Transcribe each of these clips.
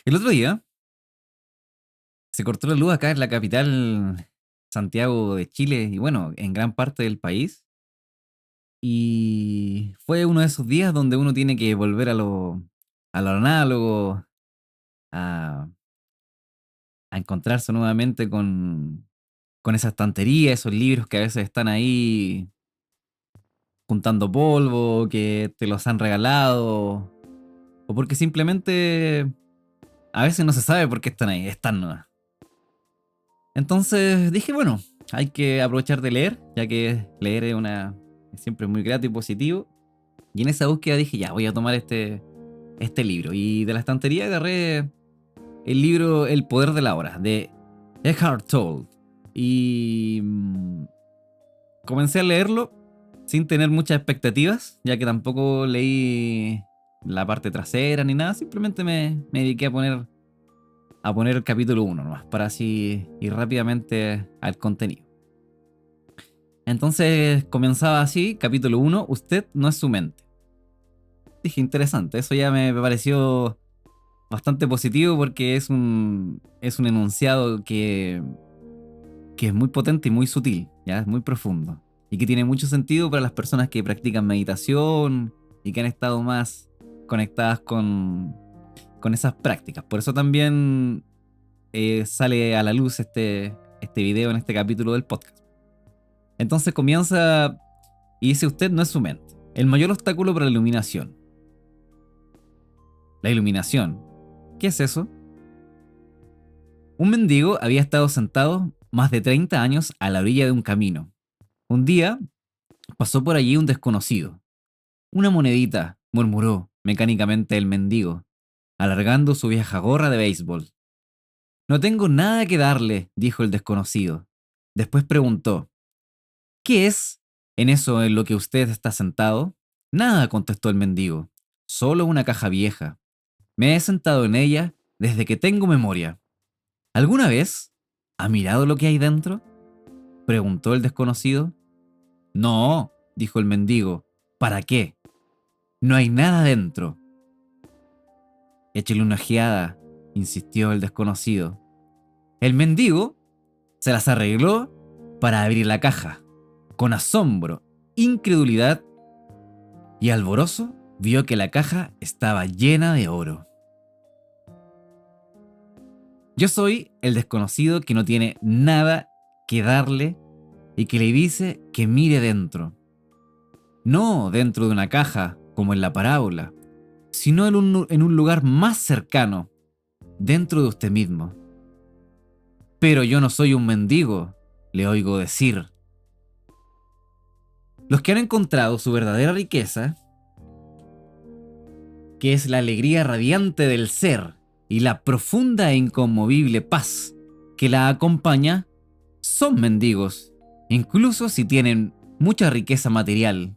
El otro día se cortó la luz acá en la capital, Santiago de Chile, y bueno, en gran parte del país. Y fue uno de esos días donde uno tiene que volver a lo análogo, a, a encontrarse nuevamente con esa estantería, esos libros que a veces están ahí juntando polvo, que te los han regalado, o porque simplemente a veces no se sabe por qué están ahí, están nomás. Entonces dije, bueno, hay que aprovechar de leer, ya que leer es siempre muy grato y positivo. Y en esa búsqueda dije, ya, voy a tomar este libro. Y de la estantería agarré el libro El poder de la hora, de Eckhart Tolle. Y comencé a leerlo sin tener muchas expectativas, ya que tampoco leí la parte trasera ni nada. Simplemente me dediqué a poner el capítulo uno nomás, para así ir rápidamente al contenido. Entonces comenzaba así, capítulo uno: usted no es su mente. Dije, interesante, eso ya me pareció bastante positivo porque es un enunciado que es muy potente y muy sutil, ya es muy profundo y que tiene mucho sentido para las personas que practican meditación y que han estado más conectadas con esas prácticas. Por eso también sale a la luz este video en este capítulo del podcast. Entonces comienza y dice: usted no es su mente. El mayor obstáculo para la iluminación. La iluminación. ¿Qué es eso? Un mendigo había estado sentado más de 30 años a la orilla de un camino. Un día pasó por allí un desconocido. Una monedita, murmuró mecánicamente el mendigo, alargando su vieja gorra de béisbol. No tengo nada que darle, dijo el desconocido. Después preguntó: ¿qué es en eso en lo que usted está sentado? Nada, contestó el mendigo. Solo una caja vieja. Me he sentado en ella desde que tengo memoria. ¿Alguna vez ha mirado lo que hay dentro? Preguntó el desconocido. No, dijo el mendigo. ¿Para qué? No hay nada dentro. Échele una ojeada, insistió el desconocido. El mendigo se las arregló para abrir la caja. Con asombro, incredulidad y alborozo, vio que la caja estaba llena de oro. Yo soy el desconocido que no tiene nada que darle y que le dice que mire dentro. No dentro de una caja, como en la parábola, sino en un lugar más cercano, dentro de usted mismo. Pero yo no soy un mendigo, le oigo decir. Los que han encontrado su verdadera riqueza, que es la alegría radiante del ser y la profunda e inconmovible paz que la acompaña, son mendigos, incluso si tienen mucha riqueza material.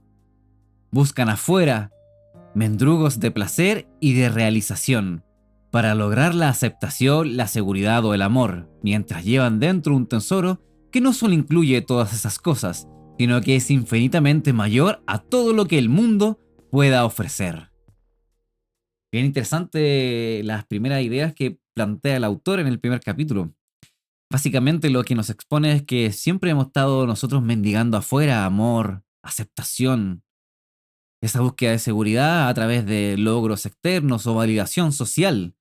Buscan afuera mendrugos de placer y de realización para lograr la aceptación, la seguridad o el amor, mientras llevan dentro un tesoro que no solo incluye todas esas cosas, sino que es infinitamente mayor a todo lo que el mundo pueda ofrecer. Bien interesante las primeras ideas que plantea el autor en el primer capítulo. Básicamente lo que nos expone es que siempre hemos estado nosotros mendigando afuera amor, aceptación, esa búsqueda de seguridad a través de logros externos o validación social,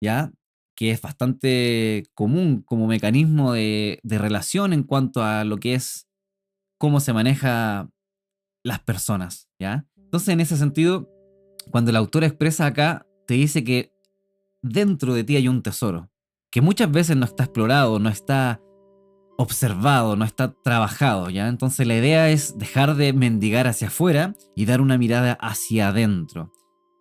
¿ya? Que es bastante común como mecanismo de relación en cuanto a lo que es cómo se maneja las personas, ¿ya? Entonces, en ese sentido, cuando el autor expresa acá, te dice que dentro de ti hay un tesoro, que muchas veces no está explorado, no está observado, no está trabajado, ¿ya? Entonces la idea es dejar de mendigar hacia afuera y dar una mirada hacia adentro.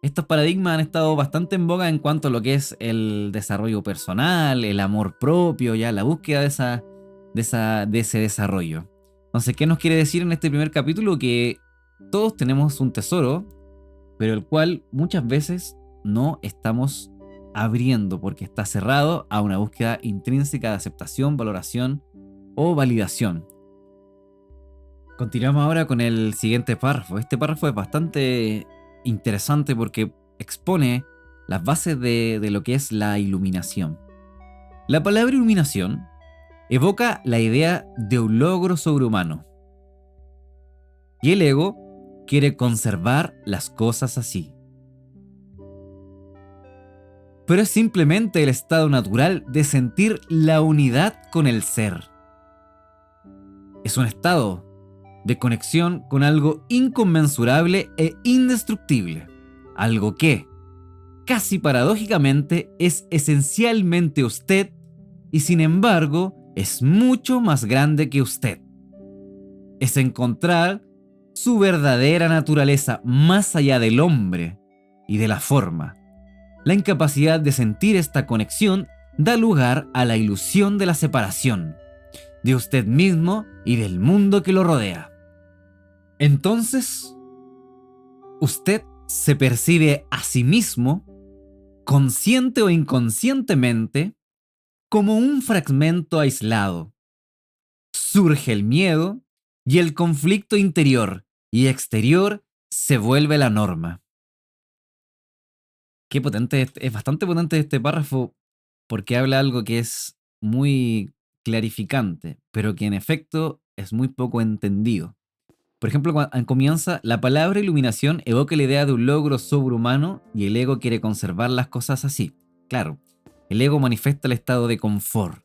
Estos paradigmas han estado bastante en boga en cuanto a lo que es el desarrollo personal, el amor propio, ya la búsqueda de ese desarrollo. Entonces, ¿qué nos quiere decir en este primer capítulo? Que todos tenemos un tesoro, pero el cual muchas veces no estamos abriendo porque está cerrado a una búsqueda intrínseca de aceptación, valoración o validación. Continuamos ahora con el siguiente párrafo. Este párrafo es bastante interesante porque expone las bases de lo que es la iluminación. La palabra iluminación evoca la idea de un logro sobrehumano. Y el ego quiere conservar las cosas así. Pero es simplemente el estado natural de sentir la unidad con el ser. Es un estado de conexión con algo inconmensurable e indestructible. Algo que, casi paradójicamente, es esencialmente usted y sin embargo es mucho más grande que usted. Es encontrar su verdadera naturaleza más allá del hombre y de la forma. La incapacidad de sentir esta conexión da lugar a la ilusión de la separación, de usted mismo y del mundo que lo rodea. Entonces, usted se percibe a sí mismo, consciente o inconscientemente, como un fragmento aislado. Surge el miedo y el conflicto interior y exterior se vuelve la norma. Qué potente, es bastante potente este párrafo porque habla algo que es muy clarificante, pero que en efecto es muy poco entendido. Por ejemplo, cuando comienza, la palabra iluminación evoca la idea de un logro sobrehumano y el ego quiere conservar las cosas así. Claro, el ego manifiesta el estado de confort.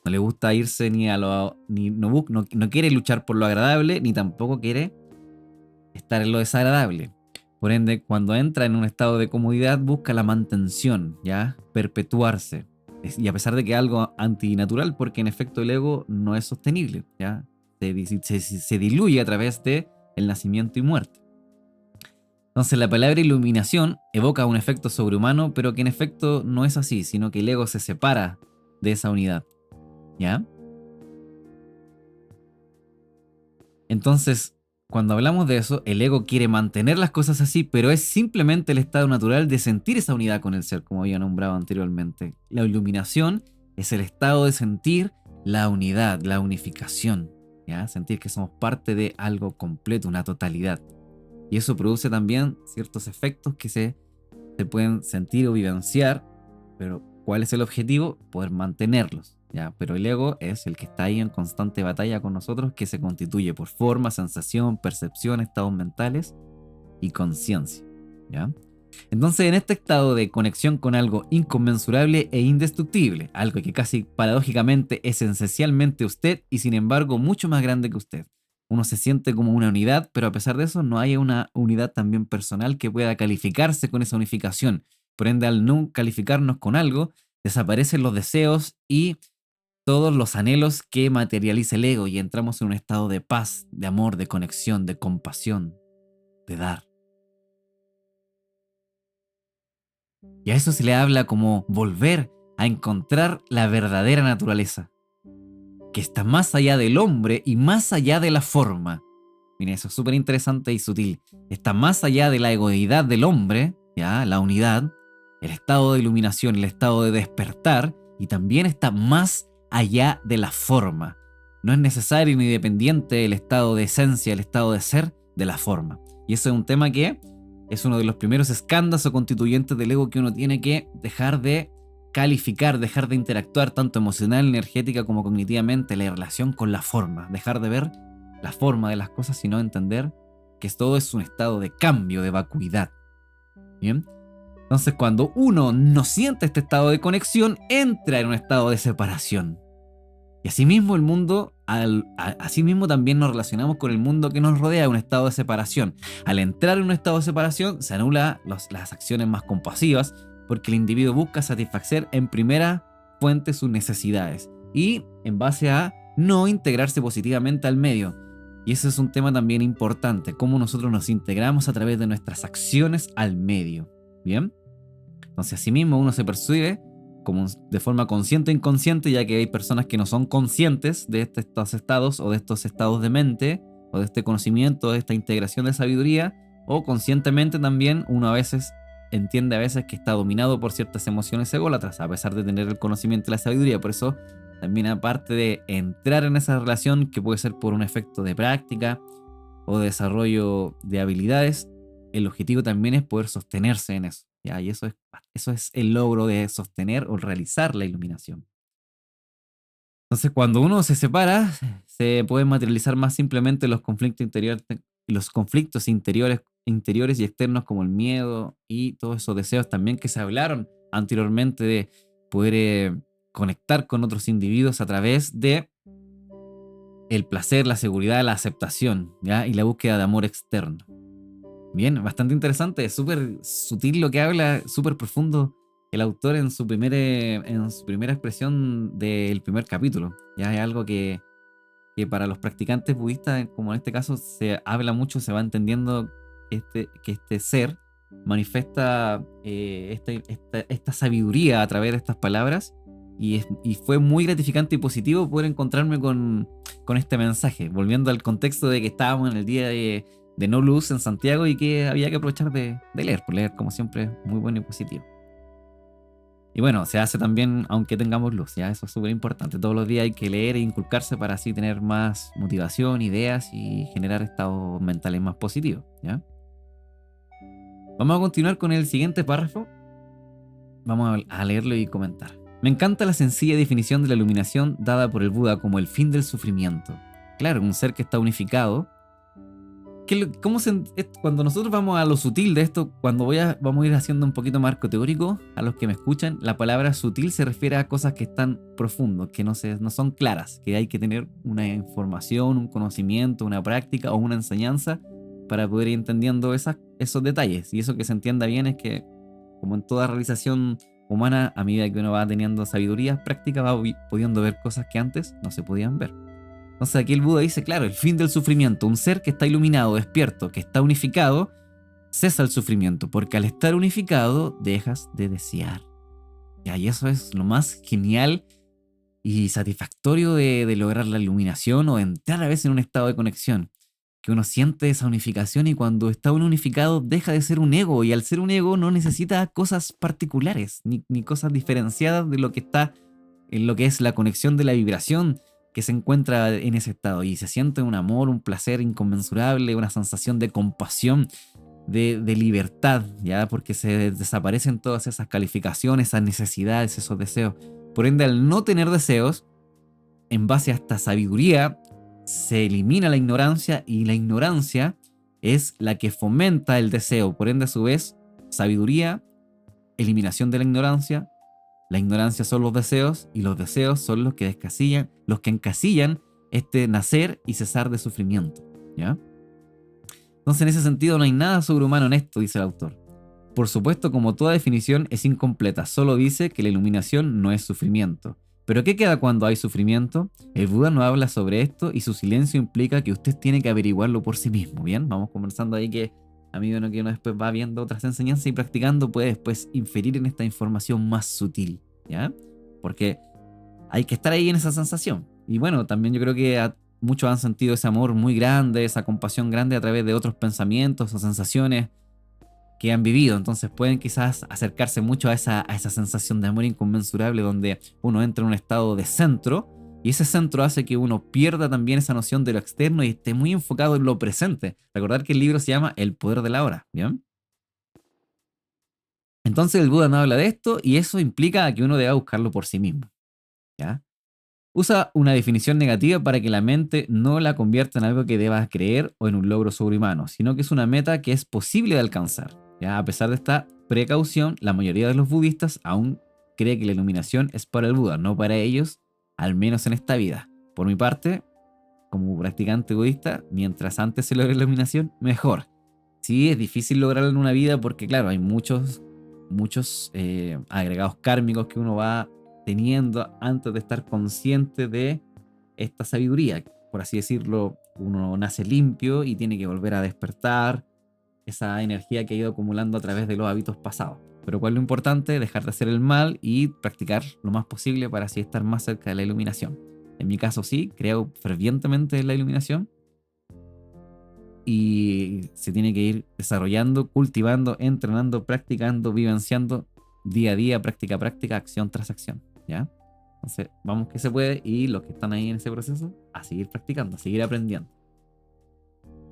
No le gusta irse ni a lo... no quiere luchar por lo agradable, ni tampoco quiere estar en lo desagradable. Por ende, cuando entra en un estado de comodidad, busca la mantención, ¿ya? Perpetuarse. Y a pesar de que es algo antinatural, porque en efecto el ego no es sostenible, ¿ya? Se diluye a través de el nacimiento y muerte. Entonces la palabra iluminación evoca un efecto sobrehumano, pero que en efecto no es así, sino que el ego se separa de esa unidad, ¿ya? Entonces, cuando hablamos de eso, el ego quiere mantener las cosas así, pero es simplemente el estado natural de sentir esa unidad con el ser, como había nombrado anteriormente. La iluminación es el estado de sentir la unidad, la unificación, ¿ya? Sentir que somos parte de algo completo, una totalidad. Y eso produce también ciertos efectos que se pueden sentir o vivenciar, pero ¿cuál es el objetivo? Poder mantenerlos, ¿ya? Pero el ego es el que está ahí en constante batalla con nosotros, que se constituye por forma, sensación, percepción, estados mentales y conciencia, ¿ya? Entonces, en este estado de conexión con algo inconmensurable e indestructible, algo que casi paradójicamente es esencialmente usted y sin embargo mucho más grande que usted, uno se siente como una unidad, pero a pesar de eso no hay una unidad también personal que pueda calificarse con esa unificación. Por ende, al no calificarnos con algo, desaparecen los deseos y todos los anhelos que materializa el ego y entramos en un estado de paz, de amor, de conexión, de compasión, de dar. Y a eso se le habla como volver a encontrar la verdadera naturaleza, que está más allá del hombre y más allá de la forma. Miren, eso es súper interesante y sutil. Está más allá de la egoidad del hombre, ¿ya? La unidad, el estado de iluminación, el estado de despertar, y también está más allá de la forma. No es necesario ni dependiente el estado de esencia, el estado de ser de la forma. Y eso es un tema que es uno de los primeros escándalos o constituyentes del ego que uno tiene que dejar de calificar, dejar de interactuar tanto emocional, energética como cognitivamente, la relación con la forma, dejar de ver la forma de las cosas, sino entender que todo es un estado de cambio, de vacuidad. ¿Bien? Entonces, cuando uno no siente este estado de conexión, entra en un estado de separación. Y asimismo el mundo, asimismo también nos relacionamos con el mundo que nos rodea, un estado de separación. Al entrar en un estado de separación, se anulan las acciones más compasivas, porque el individuo busca satisfacer en primera fuente sus necesidades y en base a no integrarse positivamente al medio. Y ese es un tema también importante, cómo nosotros nos integramos a través de nuestras acciones al medio. ¿Bien? Entonces, asimismo, uno se percibe como de forma consciente o inconsciente, ya que hay personas que no son conscientes de estos estados o de estos estados de mente o de este conocimiento, de esta integración de sabiduría, o conscientemente también uno a veces entiende a veces que está dominado por ciertas emociones ególatras, a pesar de tener el conocimiento y la sabiduría. Por eso también, aparte de entrar en esa relación, que puede ser por un efecto de práctica o de desarrollo de habilidades, el objetivo también es poder sostenerse en eso, ¿ya? Y eso es el logro de sostener o realizar la iluminación. Entonces, cuando uno se separa, se pueden materializar más simplemente los conflictos interiores y externos, como el miedo y todos esos deseos también que se hablaron anteriormente de poder conectar con otros individuos a través de el placer, la seguridad, la aceptación, ¿ya? Y la búsqueda de amor externo. Bien, bastante interesante, es súper sutil lo que habla, súper profundo el autor en su primera expresión del primer capítulo. Ya es algo que para los practicantes budistas, como en este caso, se habla mucho, se va entendiendo que este ser manifiesta esta sabiduría a través de estas palabras. Y fue muy gratificante y positivo poder encontrarme con este mensaje, volviendo al contexto de que estábamos en el día de no luz en Santiago y que había que aprovechar de leer, por leer como siempre muy bueno y positivo. Y bueno, se hace también aunque tengamos luz, ya eso es súper importante. Todos los días hay que leer e inculcarse para así tener más motivación, ideas y generar estados mentales más positivos, ¿ya? Vamos a continuar con el siguiente párrafo. Vamos a leerlo y comentar. Me encanta la sencilla definición de la iluminación dada por el Buda como el fin del sufrimiento. Claro, un ser que está unificado. Cuando nosotros vamos a lo sutil de esto, vamos a ir haciendo un poquito más teórico a los que me escuchan, la palabra sutil se refiere a cosas que están profundos, que no son claras, que hay que tener una información, un conocimiento, una práctica o una enseñanza para poder ir entendiendo esos detalles. Y eso que se entienda bien es que, como en toda realización humana, a medida que uno va teniendo sabiduría, práctica, va pudiendo ver cosas que antes no se podían ver. Entonces aquí el Buda dice, claro, el fin del sufrimiento, un ser que está iluminado, despierto, que está unificado, cesa el sufrimiento, porque al estar unificado dejas de desear. Y eso es lo más genial y satisfactorio de lograr la iluminación o de entrar a veces en un estado de conexión, que uno siente esa unificación y cuando está uno unificado deja de ser un ego y al ser un ego no necesita cosas particulares ni cosas diferenciadas de lo que está en lo que es la conexión de la vibración que se encuentra en ese estado y se siente un amor, un placer inconmensurable, una sensación de compasión, de libertad, ¿ya? Porque se desaparecen todas esas calificaciones, esas necesidades, esos deseos. Por ende, al no tener deseos, en base a esta sabiduría, se elimina la ignorancia y la ignorancia es la que fomenta el deseo. Por ende, a su vez, sabiduría, eliminación de la ignorancia son los deseos y los deseos son los que encasillan este nacer y cesar de sufrimiento, ¿ya? Entonces, en ese sentido, no hay nada sobrehumano en esto, dice el autor. Por supuesto, como toda definición es incompleta, solo dice que la iluminación no es sufrimiento. Pero ¿qué queda cuando hay sufrimiento? El Buda no habla sobre esto y su silencio implica que usted tiene que averiguarlo por sí mismo, ¿bien? Vamos conversando ahí que a medida que uno después va viendo otras enseñanzas y practicando puede después inferir en esta información más sutil, ¿ya? Porque hay que estar ahí en esa sensación. Y bueno, también yo creo que muchos han sentido ese amor muy grande, esa compasión grande a través de otros pensamientos o sensaciones que han vivido. Entonces pueden quizás acercarse mucho a esa sensación de amor inconmensurable donde uno entra en un estado de centro y ese centro hace que uno pierda también esa noción de lo externo y esté muy enfocado en lo presente. Recordar que el libro se llama El poder de la hora, ¿bien? Entonces el Buda no habla de esto y eso implica que uno deba buscarlo por sí mismo, ¿ya? Usa una definición negativa para que la mente no la convierta en algo que debas creer o en un logro sobrehumano, sino que es una meta que es posible de alcanzar, ¿ya? A pesar de esta precaución, la mayoría de los budistas aún cree que la iluminación es para el Buda, no para ellos, al menos en esta vida. Por mi parte, como practicante budista, mientras antes se logre la iluminación, mejor. Sí, es difícil lograrlo en una vida porque, claro, hay muchos agregados kármicos que uno va teniendo antes de estar consciente de esta sabiduría. Por así decirlo, uno nace limpio y tiene que volver a despertar esa energía que ha ido acumulando a través de los hábitos pasados. Pero ¿cuál es lo importante? Dejar de hacer el mal y practicar lo más posible para así estar más cerca de la iluminación. En mi caso sí, creo fervientemente en la iluminación y se tiene que ir desarrollando, cultivando, entrenando, practicando, vivenciando día a día, práctica a práctica, acción tras acción, ¿ya? Entonces, vamos que se puede y los que están ahí en ese proceso, a seguir practicando, a seguir aprendiendo.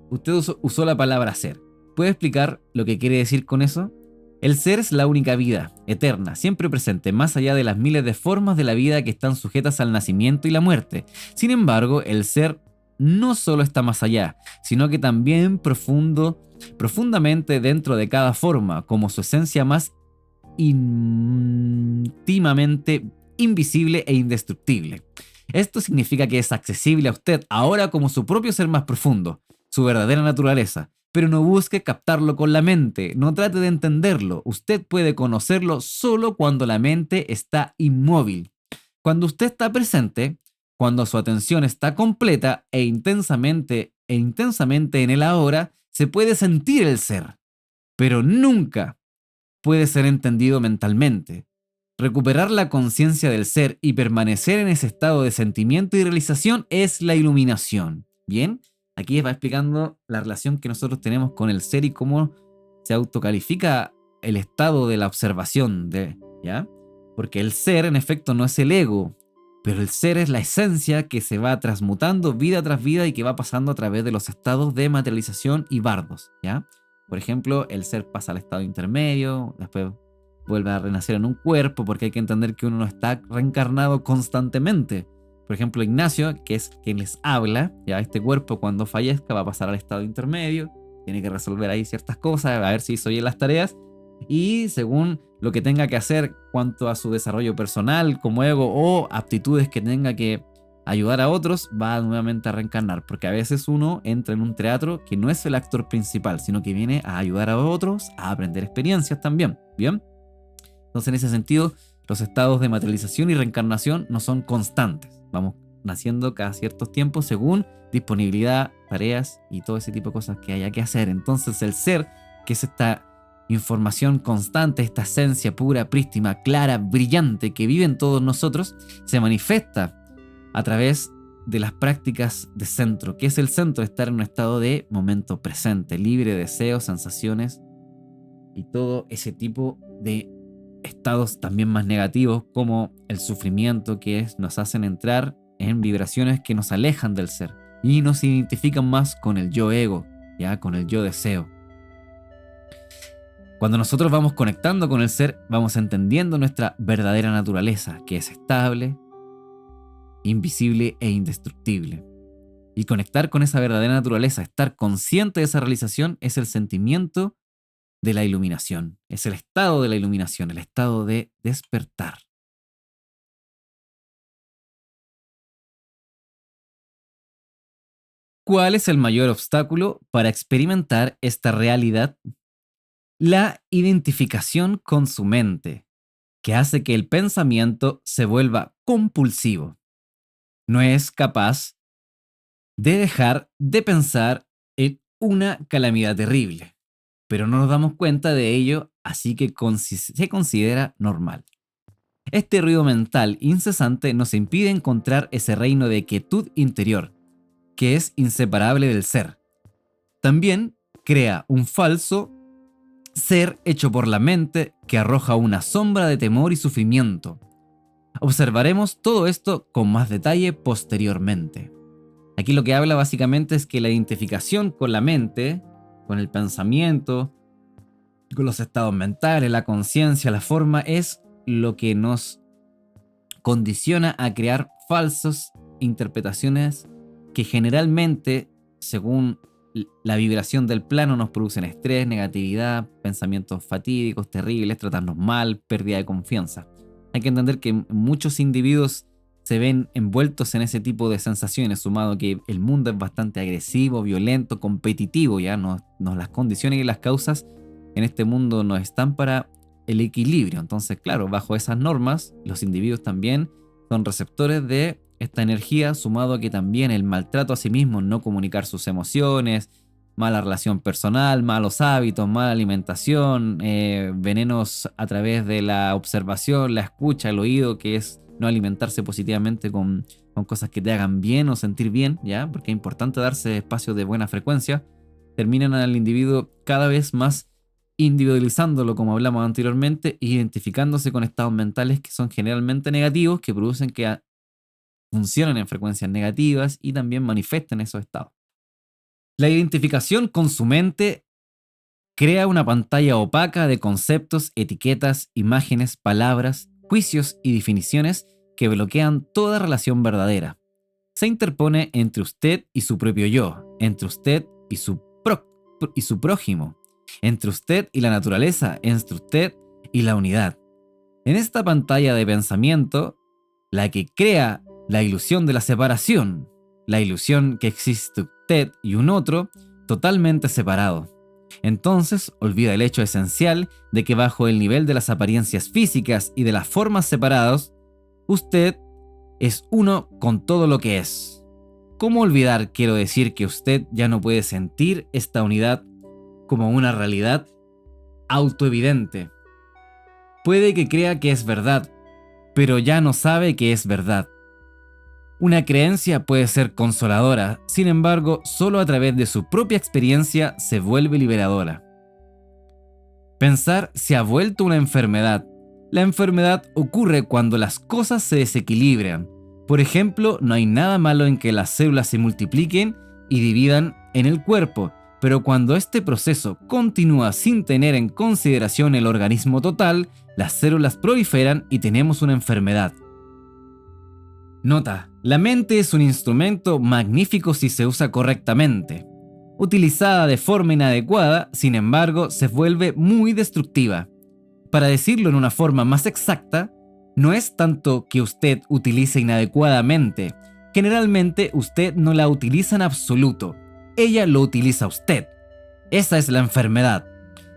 Usted usó la palabra ser. ¿Puede explicar lo que quiere decir con eso? El ser es la única vida, eterna, siempre presente, más allá de las miles de formas de la vida que están sujetas al nacimiento y la muerte. Sin embargo, el ser no solo está más allá, sino que también profundamente dentro de cada forma, como su esencia más íntimamente invisible e indestructible. Esto significa que es accesible a usted ahora como su propio ser más profundo, su verdadera naturaleza. Pero no busque captarlo con la mente, no trate de entenderlo. Usted puede conocerlo solo cuando la mente está inmóvil. Cuando usted está presente, cuando su atención está completa e intensamente en el ahora, se puede sentir el ser, pero nunca puede ser entendido mentalmente. Recuperar la conciencia del ser y permanecer en ese estado de sentimiento y realización es la iluminación. Bien, aquí va explicando la relación que nosotros tenemos con el ser y cómo se autocalifica el estado de la observación de, ¿ya? Porque el ser en efecto no es el ego, pero el ser es la esencia que se va transmutando vida tras vida y que va pasando a través de los estados de materialización y bardos, ¿ya? Por ejemplo, el ser pasa al estado intermedio, después vuelve a renacer en un cuerpo, porque hay que entender que uno no está reencarnado constantemente. Por ejemplo, Ignacio, que es quien les habla, ya este cuerpo cuando fallezca va a pasar al estado intermedio, tiene que resolver ahí ciertas cosas, a ver si hizo bien las tareas, y según lo que tenga que hacer cuanto a su desarrollo personal como ego o aptitudes que tenga que ayudar a otros, va nuevamente a reencarnar, porque a veces uno entra en un teatro que no es el actor principal, sino que viene a ayudar a otros, a aprender experiencias también, ¿bien? Entonces, en ese sentido, los estados de materialización y reencarnación no son constantes. Vamos naciendo cada ciertos tiempos según disponibilidad, tareas y todo ese tipo de cosas que haya que hacer. Entonces, el ser, que es esta información constante, esta esencia pura, prístina, clara, brillante que vive en todos nosotros, se manifiesta a través de las prácticas de centro. ¿Qué es el centro? Estar en un estado de momento presente, libre de deseos, sensaciones y todo ese tipo de estados también más negativos, como el sufrimiento, que nos hacen entrar en vibraciones que nos alejan del ser y nos identifican más con el yo ego, ya con el yo deseo. Cuando nosotros vamos conectando con el ser, vamos entendiendo nuestra verdadera naturaleza, que es estable, invisible e indestructible. Y conectar con esa verdadera naturaleza, estar consciente de esa realización, es el sentimiento de la iluminación. Es el estado de la iluminación, el estado de despertar. ¿Cuál es el mayor obstáculo para experimentar esta realidad? La identificación con su mente, que hace que el pensamiento se vuelva compulsivo. No es capaz de dejar de pensar en una calamidad terrible, pero no nos damos cuenta de ello, así que se considera normal. Este ruido mental incesante nos impide encontrar ese reino de quietud interior, que es inseparable del ser. También crea un falso ser hecho por la mente que arroja una sombra de temor y sufrimiento. Observaremos todo esto con más detalle posteriormente. Aquí lo que habla básicamente es que la identificación con la mente, con el pensamiento, con los estados mentales, la conciencia, la forma, es lo que nos condiciona a crear falsas interpretaciones que generalmente, según la vibración del plano, nos producen estrés, negatividad, pensamientos fatídicos, terribles, tratarnos mal, pérdida de confianza. Hay que entender que muchos individuos se ven envueltos en ese tipo de sensaciones, sumado que el mundo es bastante agresivo, violento, competitivo, ya las condiciones y las causas en este mundo no están para el equilibrio. Entonces, claro, bajo esas normas, los individuos también son receptores de esta energía, sumado a que también el maltrato a sí mismo, no comunicar sus emociones, mala relación personal, malos hábitos, mala alimentación, venenos a través de la observación, la escucha, el oído, que es no alimentarse positivamente con cosas que te hagan bien o sentir bien, ¿ya? Porque es importante darse espacios de buena frecuencia, terminan al individuo cada vez más individualizándolo, como hablamos anteriormente, e identificándose con estados mentales que son generalmente negativos, que producen que funcionen en frecuencias negativas y también manifiesten esos estados. La identificación con su mente crea una pantalla opaca de conceptos, etiquetas, imágenes, palabras, juicios y definiciones que bloquean toda relación verdadera. Se interpone entre usted y su propio yo, entre usted y su prójimo, entre usted y la naturaleza, entre usted y la unidad. En esta pantalla de pensamiento, la que crea la ilusión de la separación, la ilusión que existe usted y un otro totalmente separado. Entonces olvida el hecho esencial de que bajo el nivel de las apariencias físicas y de las formas separadas, usted es uno con todo lo que es. ¿Cómo olvidar? Quiero decir que usted ya no puede sentir esta unidad como una realidad autoevidente. Puede que crea que es verdad, pero ya no sabe que es verdad. Una creencia puede ser consoladora, sin embargo, solo a través de su propia experiencia se vuelve liberadora. Pensar se ha vuelto una enfermedad. La enfermedad ocurre cuando las cosas se desequilibran. Por ejemplo, no hay nada malo en que las células se multipliquen y dividan en el cuerpo, pero cuando este proceso continúa sin tener en consideración el organismo total, las células proliferan y tenemos una enfermedad. Nota: la mente es un instrumento magnífico si se usa correctamente. Utilizada de forma inadecuada, sin embargo, se vuelve muy destructiva. Para decirlo en una forma más exacta, no es tanto que usted utilice inadecuadamente. Generalmente usted no la utiliza en absoluto. Ella lo utiliza a usted. Esa es la enfermedad.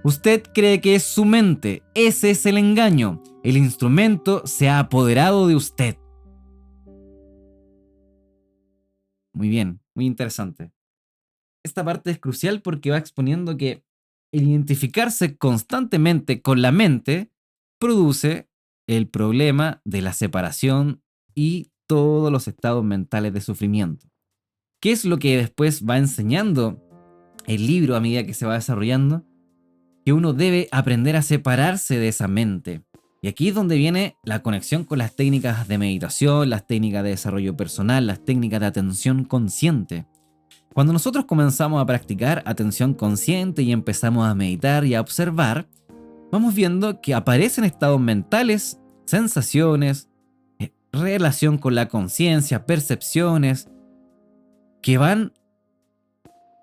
Usted cree que es su mente. Ese es el engaño. El instrumento se ha apoderado de usted. Muy bien, muy interesante. Esta parte es crucial porque va exponiendo que el identificarse constantemente con la mente produce el problema de la separación y todos los estados mentales de sufrimiento. ¿Qué es lo que después va enseñando el libro a medida que se va desarrollando? Que uno debe aprender a separarse de esa mente. Y aquí es donde viene la conexión con las técnicas de meditación, las técnicas de desarrollo personal, las técnicas de atención consciente. Cuando nosotros comenzamos a practicar atención consciente y empezamos a meditar y a observar, vamos viendo que aparecen estados mentales, sensaciones, relación con la conciencia, percepciones, que van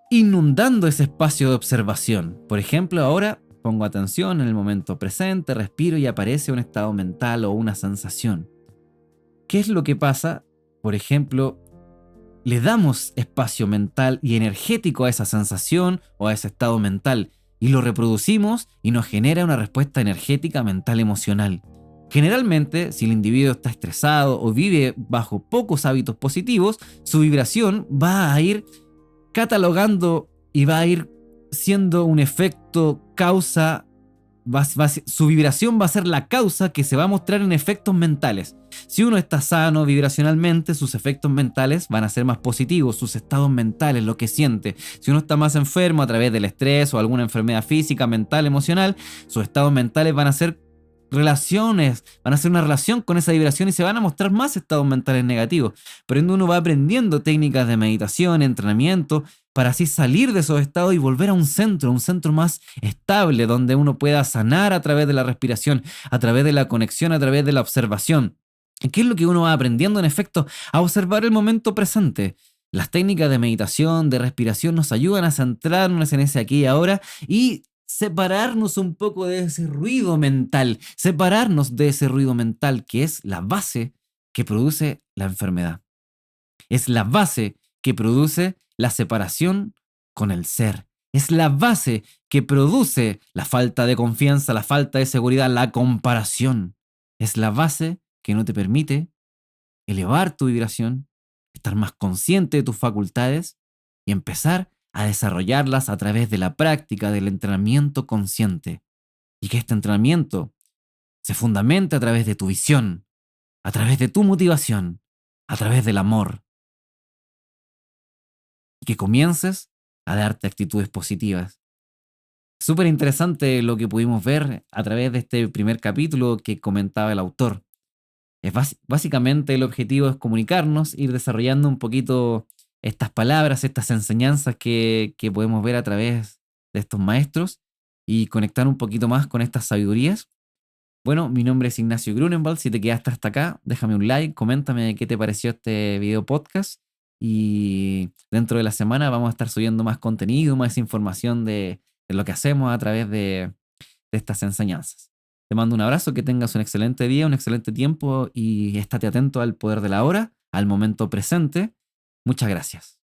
inundando ese espacio de observación. Por ejemplo, ahora pongo atención en el momento presente, respiro y aparece un estado mental o una sensación. ¿Qué es lo que pasa? Por ejemplo, le damos espacio mental y energético a esa sensación o a ese estado mental y lo reproducimos y nos genera una respuesta energética, mental, emocional. Generalmente, si el individuo está estresado o vive bajo pocos hábitos positivos, su vibración va a ir catalogando y va a ir siendo un efecto causa. Su vibración va a ser la causa que se va a mostrar en efectos mentales. Si uno está sano vibracionalmente, sus efectos mentales van a ser más positivos, sus estados mentales, lo que siente. Si uno está más enfermo a través del estrés o alguna enfermedad física, mental, emocional, sus estados mentales van a ser relaciones, van a hacer una relación con esa vibración y se van a mostrar más estados mentales negativos. Por ende, uno va aprendiendo técnicas de meditación, entrenamiento, para así salir de esos estados y volver a un centro más estable, donde uno pueda sanar a través de la respiración, a través de la conexión, a través de la observación. ¿Qué es lo que uno va aprendiendo en efecto? A observar el momento presente. Las técnicas de meditación, de respiración nos ayudan a centrarnos en ese aquí y ahora y separarnos un poco de ese ruido mental, separarnos de ese ruido mental que es la base que produce la enfermedad. Es la base que produce la separación con el ser. Es la base que produce la falta de confianza, la falta de seguridad, la comparación. Es la base que no te permite elevar tu vibración, estar más consciente de tus facultades y empezar a desarrollarlas a través de la práctica del entrenamiento consciente. Y que este entrenamiento se fundamente a través de tu visión, a través de tu motivación, a través del amor. Y que comiences a darte actitudes positivas. Súper interesante lo que pudimos ver a través de este primer capítulo que comentaba el autor. Básicamente el objetivo es comunicarnos, ir desarrollando un poquito estas palabras, estas enseñanzas que podemos ver a través de estos maestros y conectar un poquito más con estas sabidurías. Bueno, mi nombre es Ignacio Grunenwald. Si te quedaste hasta acá, déjame un like, coméntame qué te pareció este video podcast. Y dentro de la semana vamos a estar subiendo más contenido, más información de lo que hacemos a través de estas enseñanzas. Te mando un abrazo, que tengas un excelente día, un excelente tiempo y estate atento al poder de la hora, al momento presente. Muchas gracias.